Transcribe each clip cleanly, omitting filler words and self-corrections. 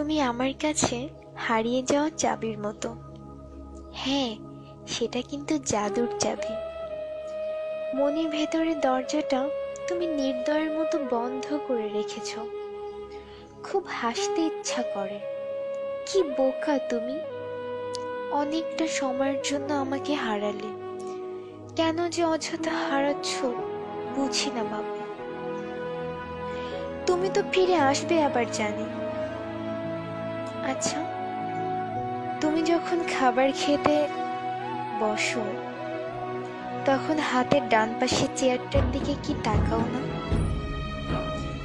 তুমি আমার কাছে হারিয়ে যাওয়া চাবির মতো। হ্যাঁ, সেটা কিন্তু জাদুর চাবি। মনের ভেতরের দরজাটা তুমি নির্দয়ের মতো বন্ধ করে রেখেছ। খুব হাসতে ইচ্ছা করে। কি বোকা তুমি! অনেকটা সময়ের জন্য আমাকে হারালে। কেন যে অযথা হারাচ্ছ বুঝি না বাবা। তুমি তো ফিরে আসবে আবার জানি। আচ্ছা, তুমি যখন খাবার খেতে বসো তখন হাতের ডান পাশের চেয়ারটার দিকে কি তাকাও না?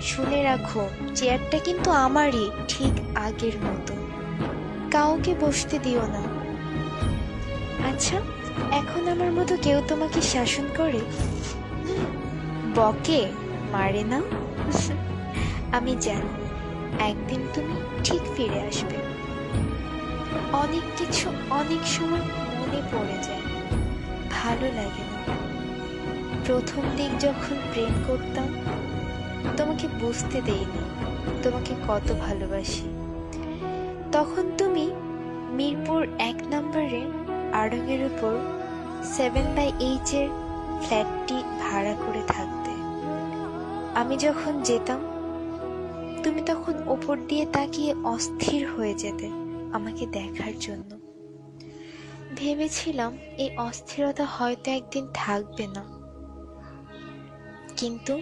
শুনে রাখো, চেয়ারটা কিন্তু আমারই, ঠিক আগের মতো। কাউকে বসতে দিও না। আচ্ছা, এখন আমার মতো কেউ তোমাকে শাসন করে? বকে, মারে না? আমি জানি একদিন তুমি ঠিক ফিরে আসবে। অনেক কিছু অনেক সময় মনে পড়ে যায়, ভালো লাগে না। প্রথম দিক যখন প্রেম করতাম তোমাকে বুঝতে দেইনি তোমাকে কত ভালোবাসি। তখন তুমি মিরপুর 1 নম্বরে আড়ঙের উপর 7/8 এর ফ্ল্যাটটি ভাড়া করে থাকতে। আমি যখন যেতাম তুমি তখন ওপর দিয়ে তাকিয়ে অস্থির হয়ে যেতে আমাকে দেখার জন্য। ভেবেছিলাম এই অস্থিরতা হয়তো একদিন থাকবে না, কিন্তু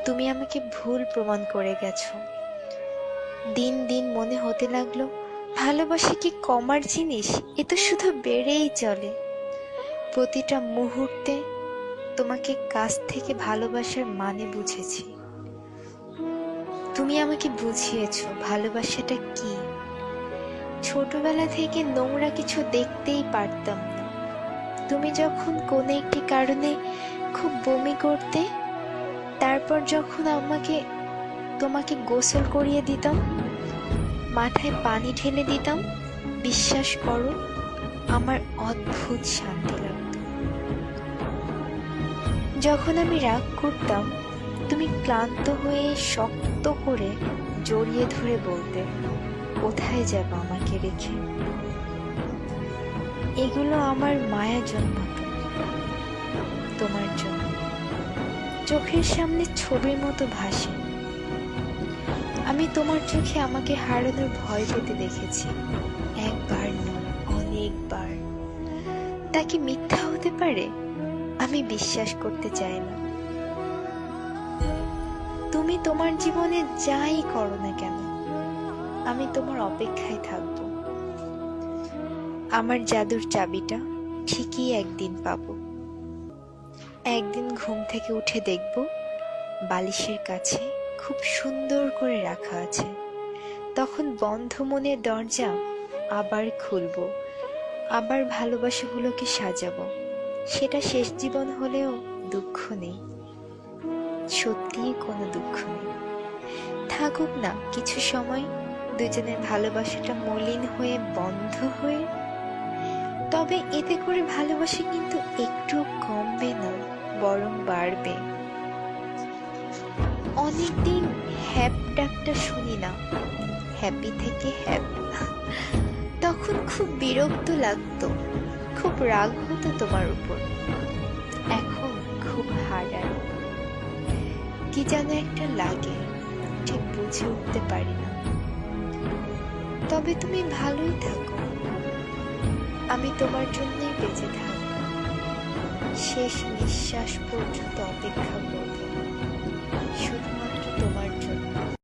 তুমি আমাকে ভুল প্রমাণ করে গেছো। দিন দিন মনে হতে লাগলো ভালোবাসা কি কমার জিনিস? এ তো শুধু বেড়েই চলে। প্রতিটা মুহূর্তে তোমাকে কাছ থেকে ভালোবাসার মানে বুঝেছি। তুমি আমাকে বুঝিয়েছো ভালোবাসাটা কি। ছোটবেলা থেকে নোংরা কিছু দেখতেই পারতাম না। তুমি যখন কোনো একটি কারণে খুব বমি করতে, তারপর যখন তোমাকে গোসল করিয়ে দিতাম, মাথায় পানি ঢেলে দিতাম, বিশ্বাস করো আমার অদ্ভুত শান্তি লাগতো। যখন আমি রাগ করতাম তুমি ক্লান্ত হয়ে শক্ত করে জড়িয়ে ধরে বলতে, কোথায় যাবো আমাকে রেখে? এগুলো আমার মায়া জন্মাতো তোমার জন্য। চোখের সামনে ছবির মতো ভাসে। আমি তোমার চোখে আমাকে হারানোর ভয় পেতে দেখেছি, একবার নয় অনেকবার। তা কি মিথ্যা হতে পারে? আমি বিশ্বাস করতে চাই না। তুমি তোমার জীবনে যাই করো না কেন আমি তোমার অপেক্ষায় থাকব। আমার জাদুর চাবিটা ঠিকই একদিন পাবো। একদিন ঘুম থেকে উঠে দেখব বালিশের কাছে খুব সুন্দর করে রাখা আছে। তখন বন্ধ মনের দরজা আবার খুলবো, আবার ভালোবাসাগুলোকে সাজাবো। সেটা শেষ জীবন হলেও দুঃখ নেই, সত্যিই কোনো দুঃখ নেই। থাকুক না কিছু সময় দুজনের ভালোবাসাটা মলিন হয়ে বন্ধ হয়ে, তবে এতে করে ভালোবাসা কিন্তু একটু কমবে না, বরং বাড়বে। অনেকদিন হ্যাপ ডাকটা শুনি না, হ্যাপি থেকে হ্যাপ। তখন খুব বিরক্ত লাগতো, খুব রাগ হতো তোমার উপর। এখন খুব হারায়, কি যেন একটা লাগে, ঠিক বুঝে উঠতে পারি না। তবে তুমি ভালোই থাকো, আমি তোমার জন্যই বেঁচে থাকবো, শেষ নিঃশ্বাস পর্যন্ত অপেক্ষা